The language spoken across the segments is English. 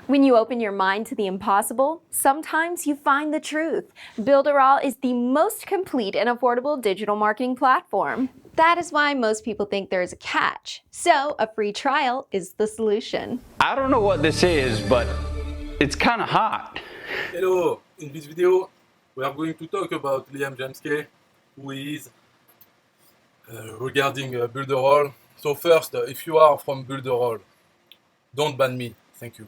When you open your mind to the impossible, sometimes you find the truth. Builderall is the most complete and affordable digital marketing platform. That is why most people think there is a catch. So, a free trial is the solution. I don't know what this is, but it's kind of hot. Hello, in this video we are going to talk about Liam James Kay, who is regarding Builderall. So first, if you are from Builderall, don't ban me, thank you.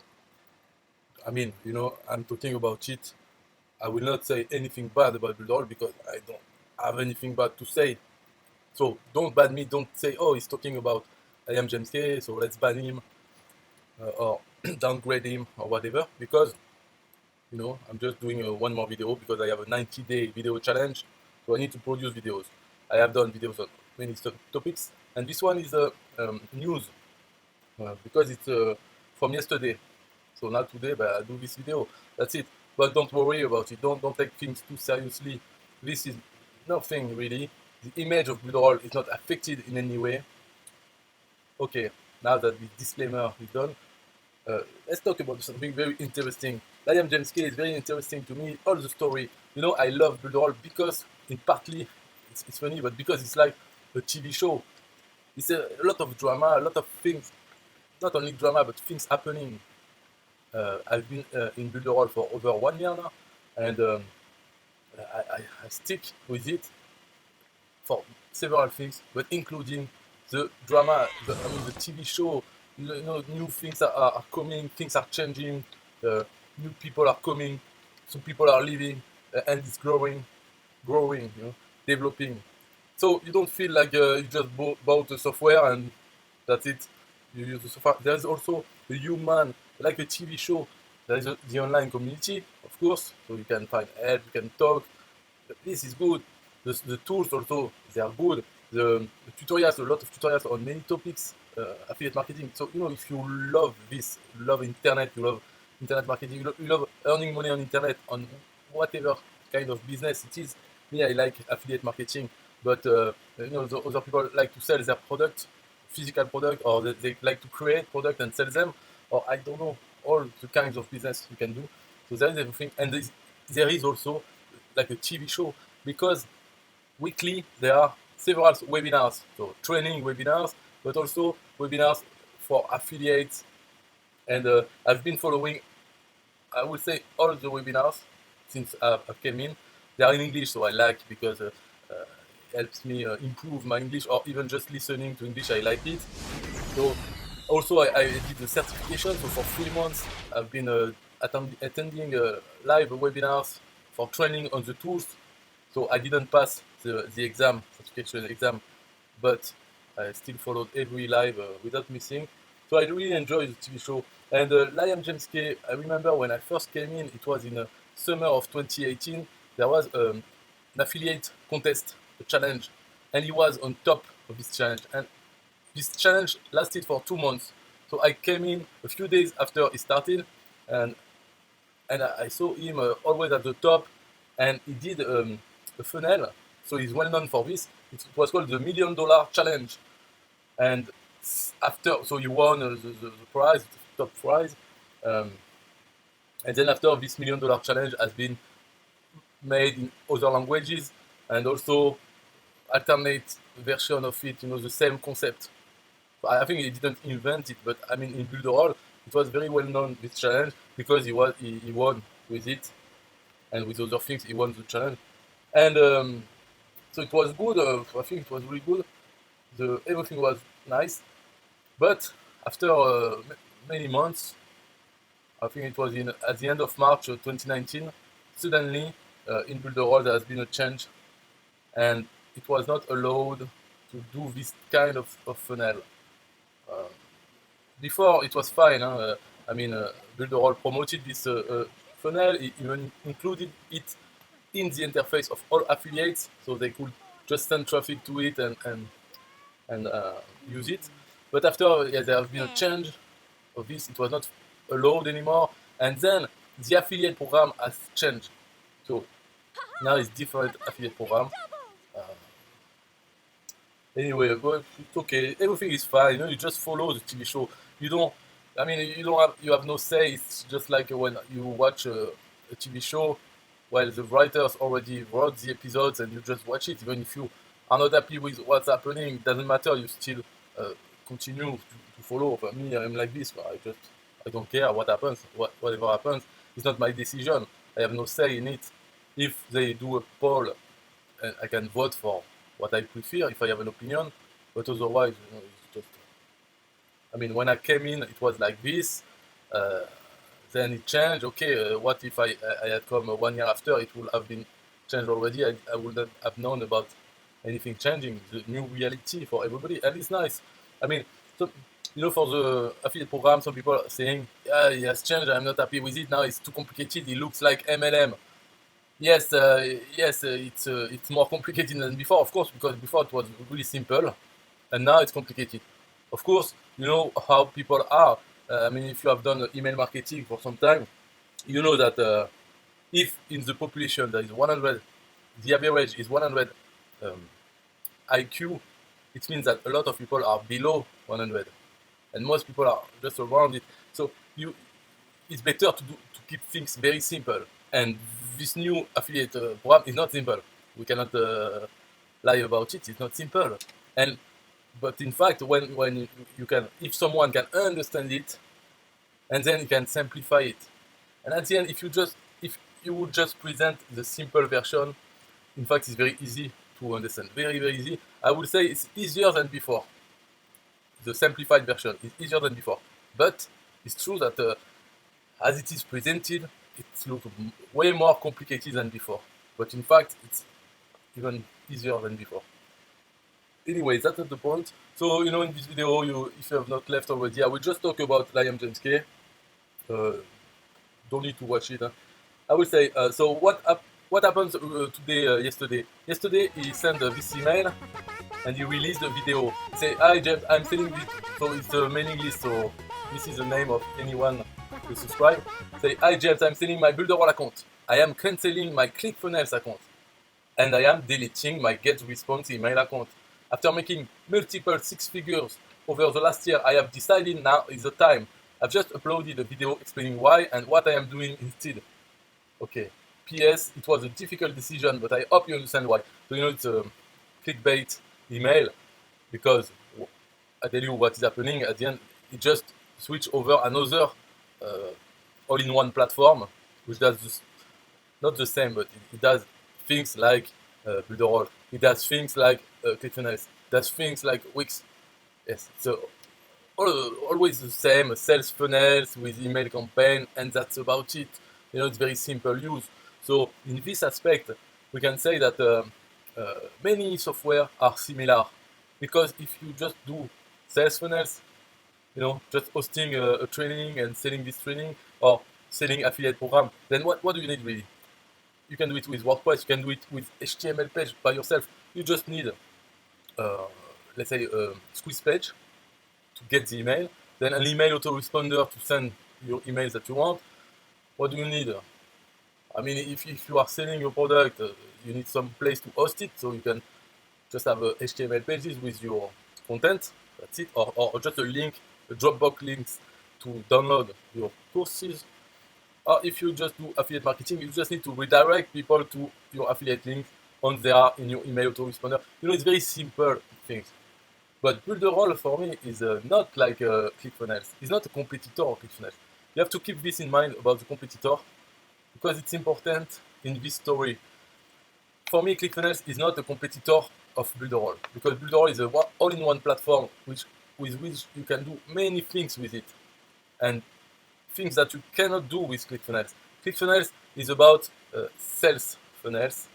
I mean, you know, I'm talking about it. I will not say anything bad about Builderall because I don't have anything bad to say. So don't ban me, don't say, oh, he's talking about Liam James Kay, so let's ban him or downgrade him or whatever, because you know, I'm just doing one more video because I have a 90-day video challenge, so I need to produce videos. I have done videos on many topics, and this one is news because it's from yesterday. So not today, but I do this video. That's it. But don't worry about it. Don't take things too seriously. This is nothing really. The image of Builderall is not affected in any way. Okay, now that the disclaimer is done, let's talk about something very interesting. Liam James Kay is very interesting to me. All the story, you know, I love Builderall because, in partly, it's funny, but because it's like a TV show. It's a lot of drama, a lot of things, not only drama, but things happening. I've been in Builderall for over 1 year now, and I stick with it for several things, but including the drama, the TV show. You know, new things are coming, things are changing, new people are coming, some people are leaving, and it's growing, you know, developing. So you don't feel like you just bought the software and that's it. You use the software. There's also a human, like a TV show. There is the online community, of course, so you can find help, you can talk. This is good. The tools also, they are good. The tutorials, a lot of tutorials on many topics, affiliate marketing. So, you know, if you love this, you love internet, you love internet marketing, you love earning money on internet, on whatever kind of business it is. Me, I like affiliate marketing, but you know, the other people like to sell their product, physical product, or they like to create product and sell them, or I don't know, all the kinds of business you can do. So there is everything, and there is also like a TV show, because weekly there are several webinars, so training webinars, but also webinars for affiliates. And I've been following, I would say, all the webinars since I came in. They are in English, so I like, because it helps me improve my English, or even just listening to English, I like it. So also I did the certification, so for 3 months I've been attending live webinars for training on the tools. So I didn't pass the exam, certification exam, but I still followed every live without missing. So I really enjoy the TV show. And Liam James Kay, I remember when I first came in, it was in the summer of 2018. There was an affiliate contest, a challenge, and he was on top of this challenge. And this challenge lasted for 2 months. So I came in a few days after it started, and I saw him always at the top, and he did a funnel. So he's well known for this. It was called the $1 Million Challenge, and after, so he won the prize, the top prize, and then after, this $1 Million Challenge has been made in other languages, and also alternate version of it, you know, the same concept. I think he didn't invent it, but I mean, in Builderall, it was very well known, this challenge, because he won with it, and with other things he won the challenge. And so it was good. I think it was really good. Everything was nice, but after many months, I think it was at the end of March 2019, suddenly in Builderall there has been a change, and it was not allowed to do this kind of funnel. Before it was fine. I mean, Builderall promoted this funnel. It even included it in the interface of all affiliates, so they could just send traffic to it and use it. But after, yeah, there has been a change of this. It was not allowed anymore, and then the affiliate program has changed. So now it's different affiliate program. Anyway, but it's okay. Everything is fine. You know, you just follow the TV show. You don't I mean, you have no say. It's just like when you watch a TV show, well, the writers already wrote the episodes and you just watch it. Even if you are not happy with what's happening, it doesn't matter. You still uh, continue to follow. For me, I'm like this. I don't care what happens. Whatever happens, it's not my decision. I have no say in it. If they do a poll, I can vote for what I prefer if I have an opinion. But otherwise, it's just. I mean, when I came in, it was like this. Uh, then it changed. Okay, what if I had come 1 year after? It would have been changed already. I wouldn't have known about anything changing. The new reality for everybody, and it's nice. I mean, so, for the affiliate program, some people are saying, "Yeah, it has changed. I'm not happy with it now. It's too complicated. It looks like MLM." Yes, it's more complicated than before, of course, because before it was really simple, and now it's complicated. Of course, you know how people are. I mean, if you have done email marketing for some time, you know that if in the population there is 100, the average is 100 um, IQ, it means that a lot of people are below 100, and most people are just around it. So it's better to keep things very simple. And this new affiliate program is not simple. We cannot lie about it. It's not simple. And but in fact, when you can, if someone can understand it, and then you can simplify it. And at the end, if you would just present the simple version, in fact, it's very easy to understand. Very, very easy. I would say it's easier than before. The simplified version is easier than before. But it's true that as it is presented, it looks way more complicated than before. But in fact, it's even easier than before. Anyway, that's not the point. So, in this video, if you have not left already, I will just talk about Liam James Kay. Don't need to watch it. Huh? I will say, so what happens today, yesterday? Yesterday, he sent this email and he released a video. Say, "Hi James, I'm sending this." So it's a mailing list, so this is the name of anyone who subscribe. Say, "Hi James, I'm sending my Builderall account. I am canceling my ClickFunnels account. And I am deleting my GetResponse email account. After making multiple six figures over the last year, I have decided now is the time. I've just uploaded a video explaining why and what I am doing instead." Okay. P.S. It was a difficult decision, but I hope you understand why. So, it's a clickbait email because I tell you what is happening. At the end, it just switched over another all-in-one platform, which does not the same, but it does things like Builderall. It does things like ClickFunnels. It does things like Wix. Yes, so always the same, sales funnels with email campaign, and that's about it. It's very simple use. So in this aspect, we can say that many software are similar, because if you just do sales funnels, just hosting a training and selling this training, or selling affiliate program, then what do you need really? You can do it with WordPress, you can do it with HTML page by yourself. You just need, let's say, a squeeze page to get the email, then an email autoresponder to send your emails that you want. What do you need? I mean, if you are selling your product, you need some place to host it, so you can just have HTML pages with your content. That's it, or just a link, a Dropbox links to download your courses. Or if you just do affiliate marketing, you just need to redirect people to your affiliate link on there in your email autoresponder. It's very simple things. But Builderall for me is not like ClickFunnels. It's not a competitor of ClickFunnels. You have to keep this in mind about the competitor, because it's important in this story. For me, ClickFunnels is not a competitor of Builderall, because Builderall is a all-in-one platform with which you can do many things with it, and things that you cannot do with ClickFunnels. ClickFunnels is about sales funnels,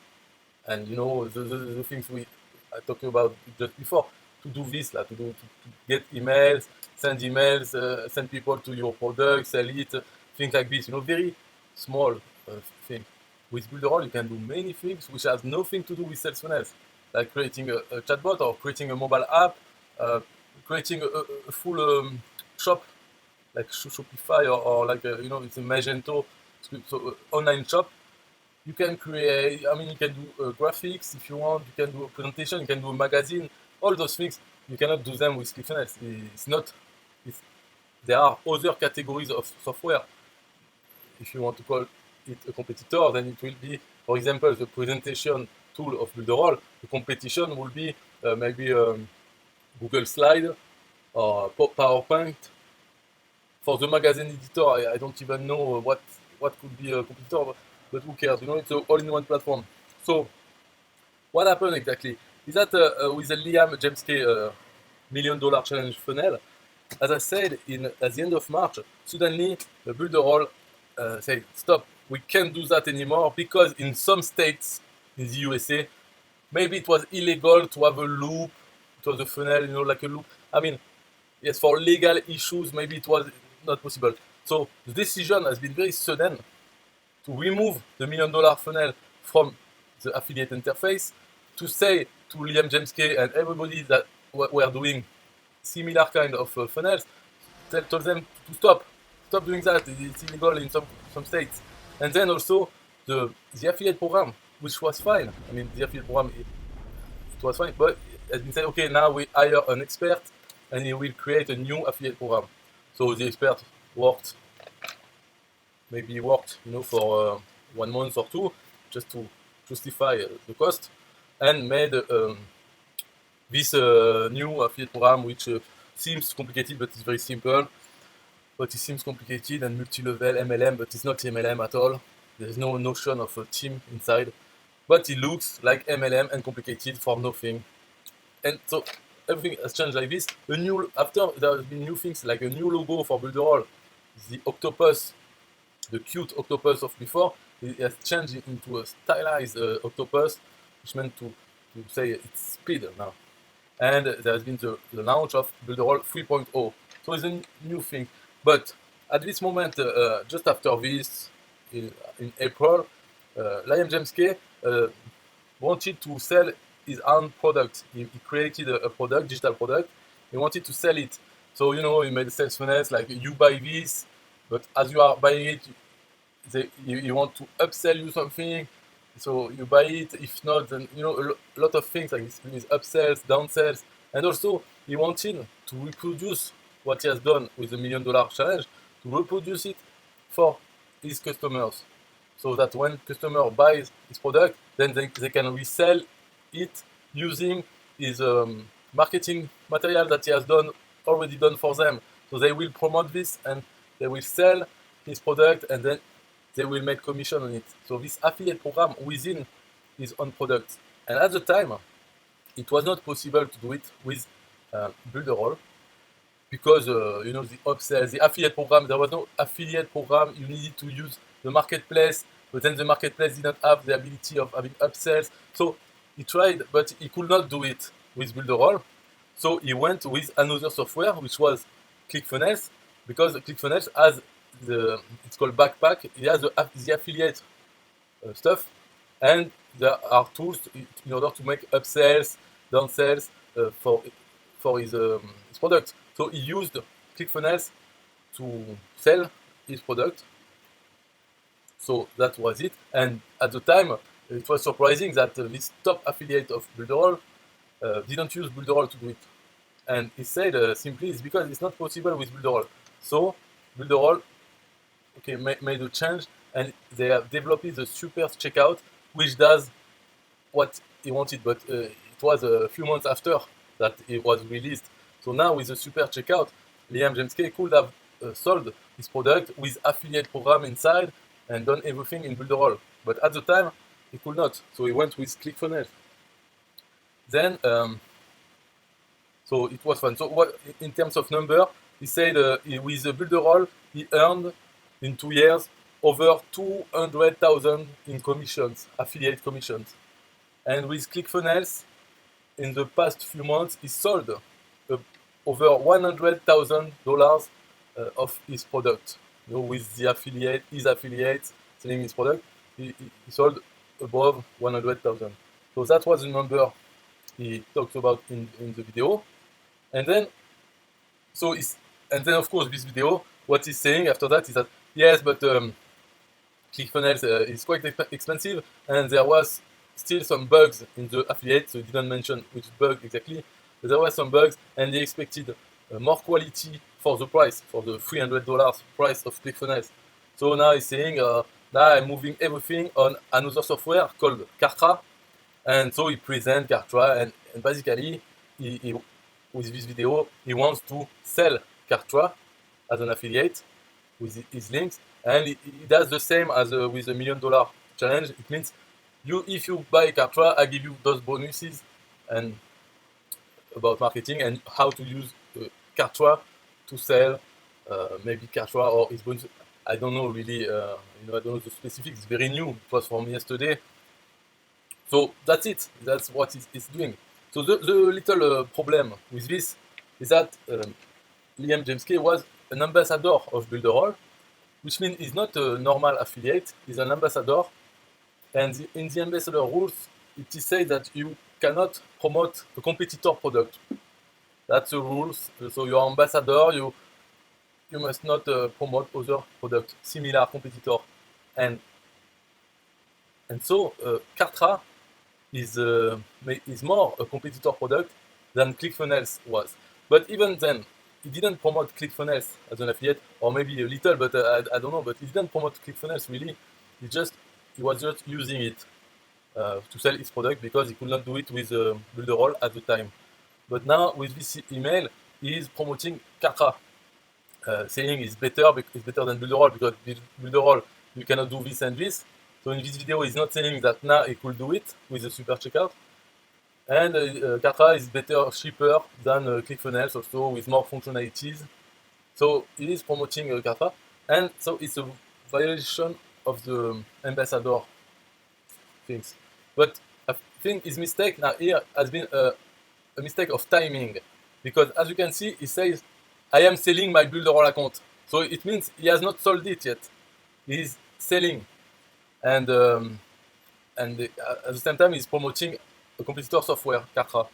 and the things I talked about just before. To do this, to get emails, send people to your product, sell it, things like this. Very small thing. With Builderall, you can do many things which has nothing to do with sales funnels, like creating a chatbot, or creating a mobile app, creating a full shop, like Shopify, or like it's a Magento, so online shop. You can create. I mean, you can do graphics if you want. You can do a presentation. You can do a magazine. All those things you cannot do them with ClickFunnels. It's there are other categories of software. If you want to call it a competitor, then it will be, for example, the presentation tool of Builderall. The competition will be maybe Google Slide or PowerPoint. For the magazine editor, I don't even know what could be a competitor, but who cares? You know, it's an all-in-one platform. So what happened exactly is that with the Liam James K $1 million challenge funnel, as I said, at the end of March, suddenly the Builderall said, stop, we can't do that anymore because in some states in the USA, maybe it was illegal to have a loop, it was a funnel, you know, like a loop. I mean, yes, for legal issues, maybe it was not possible. So the decision has been very sudden to remove the $1 million funnel from the affiliate interface, to say to Liam James K and everybody that were doing similar kind of funnels, told them to stop doing that. It's illegal in some states. And then also the affiliate program, which was fine. I mean, the affiliate program, it was fine, but it has been said, okay, now we hire an expert and he will create a new affiliate program. So the expert worked, you know, for 1 month or 2, just to justify the cost, and made this new affiliate program, which seems complicated, but it's very simple. But it seems complicated and multi-level MLM, but it's not MLM at all. There's no notion of a team inside, but it looks like MLM and complicated for nothing. And so everything has changed like this. After there have been new things like a new logo for Builderall, the octopus, the cute octopus of before, it has changed into a stylized octopus, which meant to say it's speed now. And there has been the launch of Builderall 3.0. So it's a new thing. But at this moment, just after this, in April, Liam James K wanted to sell his own product. He created a product, digital product. He wanted to sell it. So, you know, he made sales funnels like, you buy this, but as you are buying it, you want to upsell you something. So you buy it. If not, then, you know, a lot of things like this means upsells, downsells. And also, he wanted to reproduce what he has done with the $1 million challenge, to reproduce it for his customers. So that when customer buys his product, then they can resell it using his marketing material that he has already done for them. So they will promote this and they will sell his product and then they will make commission on it. So this affiliate program within his own product. And at the time, it was not possible to do it with Builderall because you know, the upsells, the affiliate program, there was no affiliate program. You needed to use the marketplace, but then the marketplace didn't have the ability of having upsells. So he tried, but he could not do it with Builderall. So he went with another software, which was ClickFunnels, because ClickFunnels has it's called Backpack. It has the affiliate stuff, and there are tools in order to make upsells, downsells for his product. So he used ClickFunnels to sell his product. So that was it. And at the time, it was surprising that this top affiliate of Builderall didn't use Builderall to do it. And he said simply it's because it's not possible with Builderall. So Builderall made a change, and they have developed the super checkout, which does what he wanted, but it was a few months after that it was released. So now with the super checkout, Liam James K could have sold his product with affiliate program inside and done everything in Builderall. But at the time, he could not. So he went with ClickFunnels. Then, so it was fun. So what, in terms of number, he said with the Builderall, he earned in 2 years over 200,000 in commissions, affiliate commissions. And with ClickFunnels, in the past few months, he sold over $100,000 of his product. You know, with his affiliates selling his product, he sold above 100,000. So that was the number he talked about in the video. And then, of course, this video, what he's saying after that is that yes, but ClickFunnels is quite expensive, and there was still some bugs in the affiliate. So he didn't mention which bug exactly, but there were some bugs, and they expected more quality for the price, for the $300 price of ClickFunnels. So now he's saying, now I'm moving everything on another software called Kartra. And so he presents Kartra, and basically, with this video, he wants to sell Kartra as an affiliate with his links, and he does the same as with the $1 million challenge. It means if you buy Kartra, I give you those bonuses and about marketing and how to use Kartra to sell maybe Kartra or his bonus. I don't know really, I don't know the specifics. It's very new. It was from yesterday. So that's it. That's what it's doing. So the little problem with this is that Liam James Kay was an ambassador of Builderall, which means he's not a normal affiliate. He's an ambassador, and in the ambassador rules, it is said that you cannot promote a competitor product. That's the rules. So you're ambassador. You must not promote other product, similar competitor, and so Kartra is more a competitor product than ClickFunnels was. But even then, he didn't promote ClickFunnels as an affiliate, or maybe a little, but I don't know. But he didn't promote ClickFunnels really. He was just using it to sell his product because he could not do it with Builderall at the time. But now with this email, he is promoting Kartra, saying it's better than Builderall because Builderall you cannot do this and this. So in this video, he's not saying that now he could do it with the super checkout. And Kartra is better, cheaper than ClickFunnels, also with more functionalities. So he is promoting Kartra, and so it's a violation of the ambassador things. But I think his mistake now here has been a mistake of timing, because as you can see, he says, "I am selling my Builderall account." So it means he has not sold it yet. He's selling. And at the same time, he's promoting a competitor software, Kartra.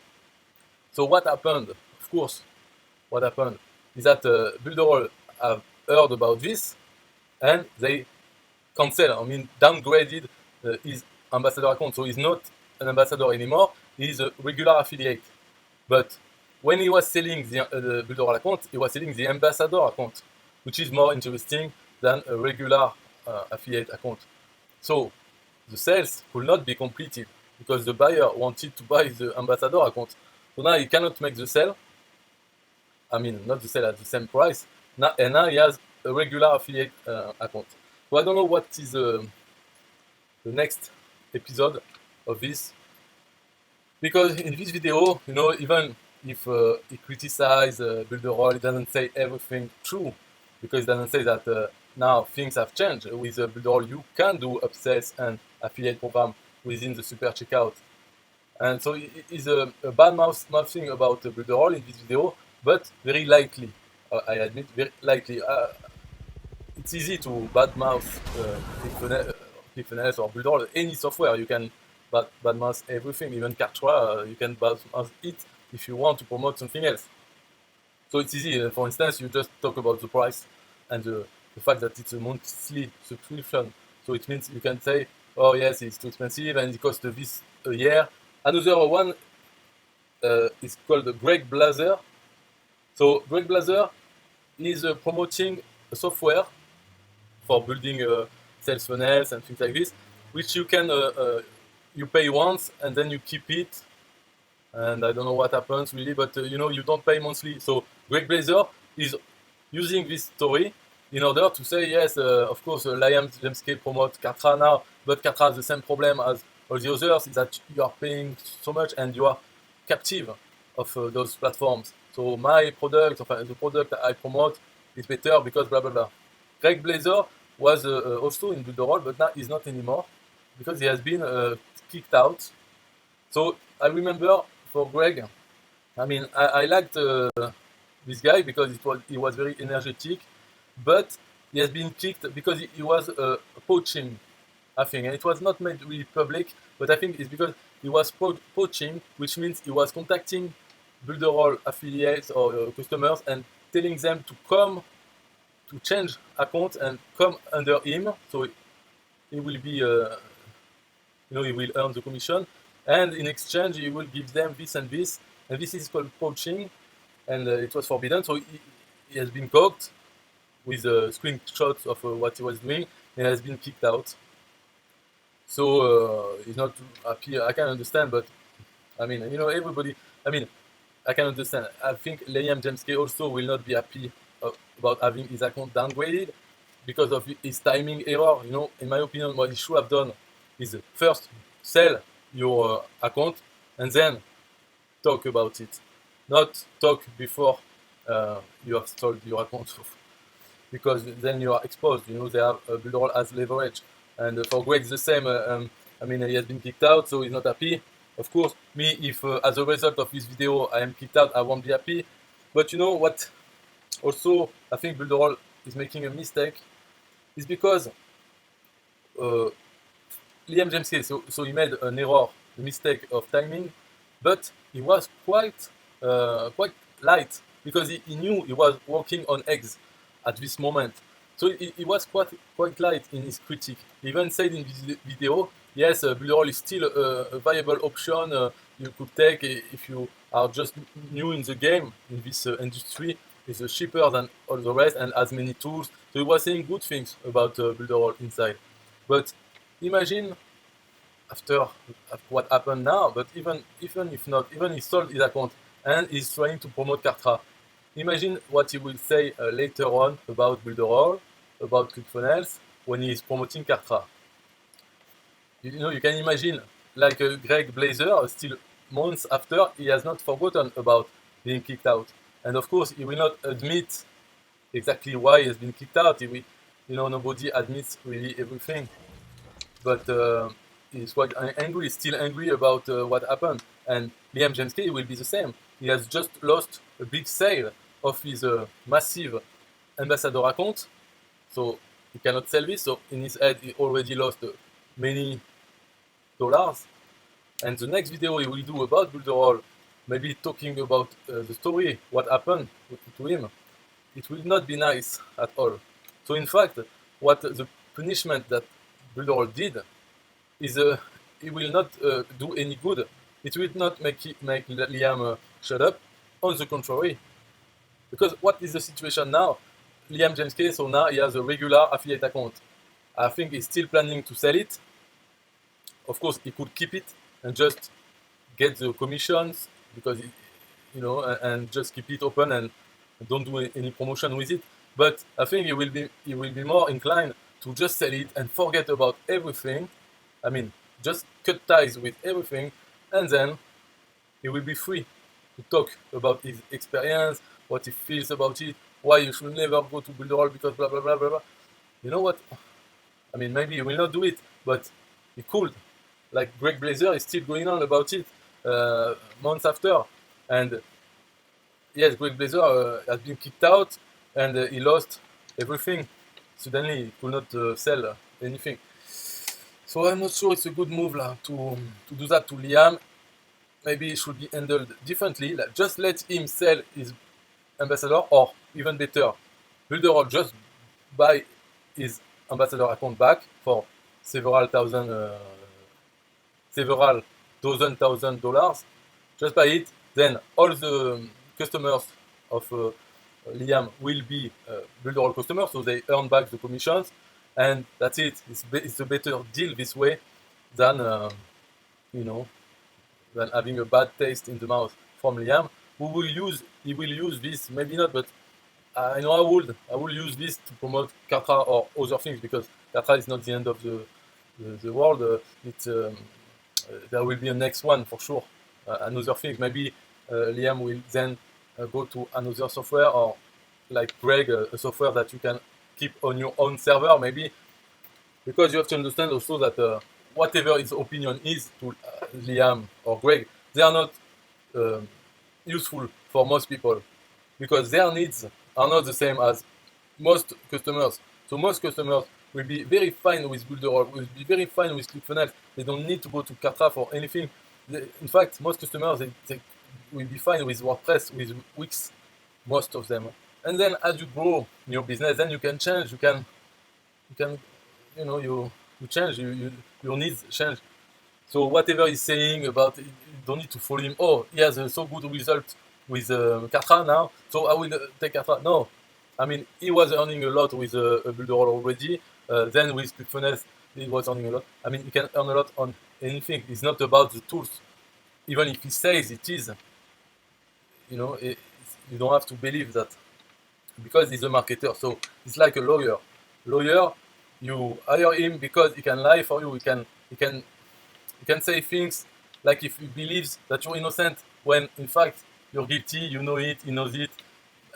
So what happened? Of course, what happened is that Builderall have heard about this, and they downgraded his ambassador account. So he's not an ambassador anymore. He's a regular affiliate. But when he was selling the Builderall account, he was selling the ambassador account, which is more interesting than a regular affiliate account. So the sales could not be completed because the buyer wanted to buy the ambassador account. So now he cannot make the sale. Not the sale at the same price. And now he has a regular affiliate account. So I don't know what is the next episode of this. Because in this video, even if he criticizes Builderall, he doesn't say everything true. Because he doesn't say that now things have changed. With Builderall, you can do upsells and affiliate program within the super checkout. And so it is a bad mouthing about Builderall in this video, but very likely, I admit, very likely. It's easy to badmouth ClickFunnels or Builderall, any software. You can badmouth everything, even Kartra, you can badmouth it if you want to promote something else. So it's easy. For instance, you just talk about the price and the fact that it's a monthly subscription. So it means you can say, oh yes, it's too expensive and it costs this a year. Another one is called Greg Blazer. So Greg Blazer is promoting a software for building sales funnels and things like this, which you can you pay once and then you keep it. And I don't know what happens really, but you don't pay monthly. So Greg Blazer is using this story in order to say, yes, of course, Liam James Kay promotes Kartra now, but Kartra has the same problem as all the others, is that you are paying so much and you are captive of those platforms. So my product, the product I promote is better because blah, blah, blah. Greg Blazer was also in Builderall, but now he's not anymore because he has been kicked out. So I remember for Greg, I liked this guy because he was very energetic, but he has been kicked because he was poaching, I think, and it was not made really public, but I think it's because he was poaching, which means he was contacting Builderall affiliates or customers and telling them to come to change account and come under him, so he will be, he will earn the commission, and in exchange he will give them this, and this is called poaching, and it was forbidden. So he has been caught with screenshots of what he was doing and has been kicked out. So he's not too happy. I can understand, but I mean, everybody. I mean, I can understand. I think Liam James Kay also will not be happy about having his account downgraded because of his timing error. In my opinion, what he should have done is first sell your account and then talk about it, not talk before you have sold your account, because then you are exposed. They have Builderall as leverage, and for Greg it's the same. I mean, he has been kicked out, so he's not happy. Of course, me, if as a result of this video I am kicked out, I won't be happy. But you know what? Also, I think Builderall is making a mistake. Is because Liam James Kay, so he made an error, a mistake of timing, but he was quite light because he knew he was walking on eggs at this moment. So he was quite light in his critique. He even said in this video, yes, Builderall is still a viable option you could take if you are just new in the game, in this industry. It's cheaper than all the rest and has many tools. So he was saying good things about Builderall inside. But imagine after what happened now, but even if not, even he sold his account and he's trying to promote Kartra. Imagine what he will say later on about Builderall, about ClickFunnels, when he is promoting Kartra. You can imagine, like Greg Blazer, still months after, he has not forgotten about being kicked out. And of course, he will not admit exactly why he has been kicked out. He will, nobody admits really everything. But he's quite angry, he's still angry about what happened. And Liam James Kay will be the same. He has just lost a big sale of his massive ambassador account. So he cannot sell this. So in his head, he already lost many dollars. And the next video he will do about Builderall, maybe talking about the story, what happened to him, it will not be nice at all. So in fact, what the punishment that Builderall did is it will not do any good. It will not make Liam shut up. On the contrary, because what is the situation now? Liam James Kay, so now he has a regular affiliate account. I think he's still planning to sell it. Of course, he could keep it and just get the commissions because, and just keep it open and don't do any promotion with it. But I think he will be more inclined to just sell it and forget about everything. I mean, just cut ties with everything, and then he will be free to talk about his experience, what he feels about it, why you should never go to Builderall because blah blah blah blah blah. You know what? I mean, maybe he will not do it, but he could. Like Greg Blazer is still going on about it months after, and yes, Greg Blazer has been kicked out and he lost everything. Suddenly, he could not sell anything. So I'm not sure it's a good move to do that to Liam. Maybe it should be handled differently. Like, just let him sell his ambassador, or even better, Builderall just buy his ambassador account back for several thousand dollars. Just buy it. Then all the customers of Liam will be Builderall customers, so they earn back the commissions, and that's it. It's a better deal this way than than having a bad taste in the mouth from Liam. He will use this, maybe not, but I know I will use this to promote Kartra or other things, because Kartra is not the end of the world. There will be a next one for sure. Another thing, maybe Liam will then go to another software, or like Greg, a software that you can keep on your own server, maybe, because you have to understand also that whatever his opinion is to Liam or Greg, they are not useful for most people, because their needs are not the same as most customers. So most customers will be very fine with Builderall, will be very fine with ClickFunnels. They don't need to go to Kartra for anything. In fact, most customers they will be fine with WordPress, with Wix, most of them. And then as you grow in your business, then you can change. You can you change. Your needs change. So whatever he's saying about, you don't need to follow him. Oh, he has a so good result with Kartra now, so I will take Kartra. No, I mean, he was earning a lot with a Builderall already. Then with ClickFunnels, he was earning a lot. I mean, he can earn a lot on anything. It's not about the tools. Even if he says it is, you don't have to believe that because he's a marketer. So it's like a lawyer. Lawyer, you hire him because he can lie for you. He can say things like if he believes that you're innocent when in fact you're guilty. You know it. He knows it,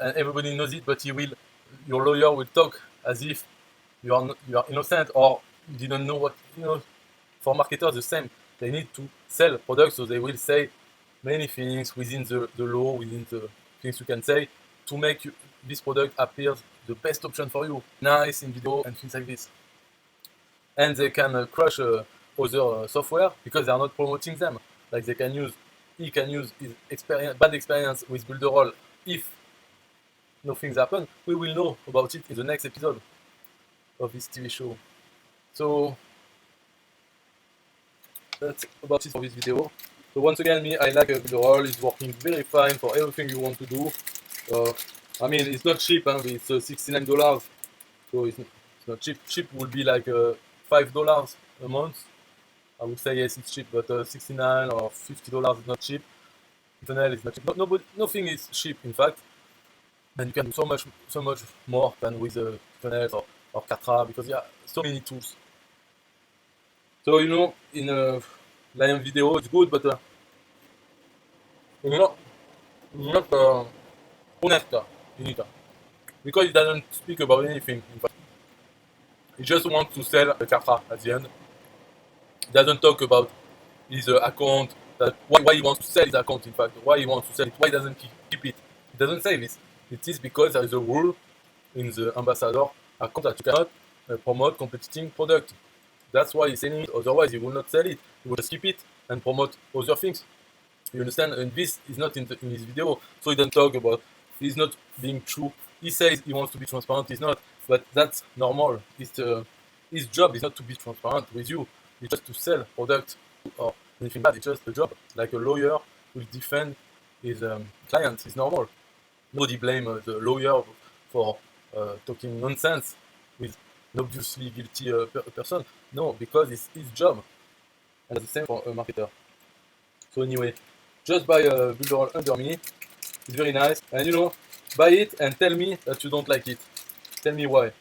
and everybody knows it. But your lawyer will talk as if you are innocent or you didn't know what. For marketers the same. They need to sell products, so they will say many things within the law, within the things you can say to make this product appear the best option for you. Nice in video and things like this. And they can crush other software because they are not promoting them. Like he can use his bad experience with Builderall. If nothing's happened, we will know about it in the next episode of this TV show. So that's about it for this video. So once again, I like Builderall. It's working very fine for everything you want to do. I mean, it's not cheap, it's $69. So it's not cheap. Cheap would be like $5 a month. I would say yes, it's cheap, but $69 or $50 is not cheap. Funnel is not cheap. Nothing is cheap, in fact. And you can do so much more than with Funnels or Kartra because there are so many tools. So in a Lion video, it's good, but not honest in it because it doesn't speak about anything. In fact, he just wants to sell a Kartra at the end. He doesn't talk about his account, why he wants to sell his account. In fact, why he wants to sell it, why he doesn't keep it. He doesn't say this. It is because there is a rule in the ambassador account that you cannot promote competing product. That's why he's selling it. Otherwise, he will not sell it. He will just keep it and promote other things. You understand? And this is not in his video, so he doesn't talk about. He's not being true. He says he wants to be transparent. He's not, but that's normal. His job is not to be transparent with you. It's just to sell product or anything bad. It's just a job. Like a lawyer will defend his clients. It's normal. Nobody blame the lawyer for talking nonsense with an obviously guilty person. No, because it's his job. And the same for a marketer. So anyway, just buy a Builderall under me. It's very nice. And buy it and tell me that you don't like it. Tell me why.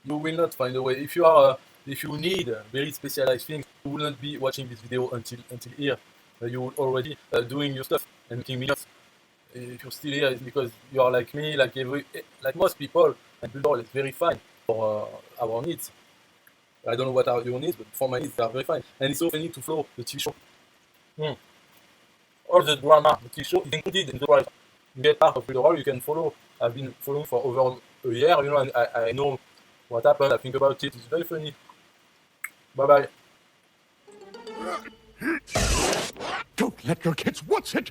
You will not find a way. If you need very specialized things, you will not be watching this video until here. You will already doing your stuff and making millions. If you're still here, it's because you are like me, like most people. And Builderall is very fine for our needs. I don't know what are your needs, but for my needs, they are very fine. And it's so funny to follow the TV show. All the drama, the TV show is included in the price. You get part of Builderall, you can follow. I've been following for over a year, and I know what happened. I think about it. It's very funny. Bye bye. Don't let your kids watch it!